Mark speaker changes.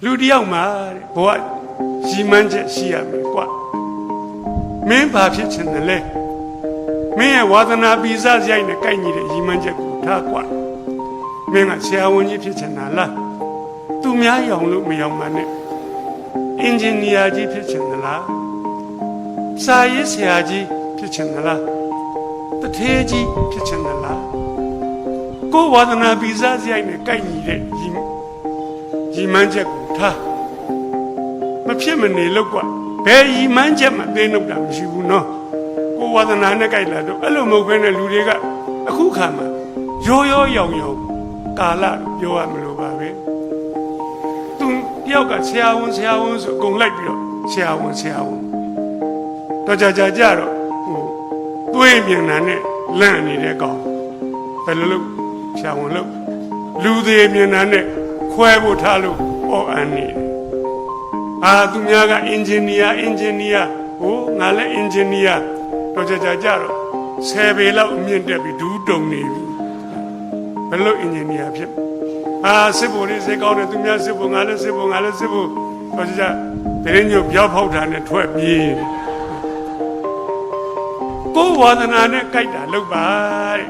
Speaker 1: လူတယောက်မှာဘဝရည်မှန်းချက်ရှိရမယ်ကွာမင်းဘာဖြစ်ချင်တယ်လဲမင်းရဲ့ဝါသနာပိစရိုက်နဲ့ကိုက်ညီတဲ့ရည်မှန်းချက်ကိုထားကွာမင်းကဆရာဝန်ကြီးဖြစ်ချင်တာလားသူများရောင်လို့မရောင်ပါနဲ့အင်ဂျင်နီယာကြီးဖြစ်ချင်သလားစာရေးဆရာကြီးဖြစ်ချင်သလားတထေးကြီးဖြစ်ချင်သလားကိုယ်ဝါသနာပိစရိုက်နဲ့ကိုက်ညီတဲ့ရည်မှန်းချက်ကိုထားမဖြစ်မနေလို့ကွာဘယ်ရည်မှန်းချက်မှသိနှုတ်တာမရှိဘူးနော်ကိုယ်ဝါသနာနဲ့ကိုက်လာတော့အဲ့လိုမဟုတ်ဘဲနဲ့လူတွေကအခုခါမှာရောရောရောင်ရောင်ကာလပြောရမလို့ပါပဲသူတယောက်ကဆရာဝန်ဆိုအကုန်လိုက်ပြီးတော့ဆရာဝန်တော့ကြာတော့သွေးမြင်တာနဲ့လန့်နေတဲ့ကောင်ဘယ်လိုလုပ်ဆရာဝန်လုပ်လူသေးမြင်တာနဲ့ခွဲဖို့ထားလို့အော်အန်နေသူများကအင်ဂျင်နီယာဟိုငါလည်းအင်ဂျင်နီယာတော့ကြာတော့10 ပေလောက်အမြင့်တက်ပြီးဒူးတုံနေပြီဘယ်လိုအင်ဂျင်နီယာဖြစ်စစ်ဖို့လေးစိတ်ကောင်းတယ်သူများစစ်ဖို့ငါလည်းစစ်ဖို့တော့ကြာတရင်ညို့ပြောက်ဖောက်တာနဲ့ထွက်ပြေးကိုယ်ဝါသနာနဲ့ကြိုက်တာလုပ်ပါတဲ့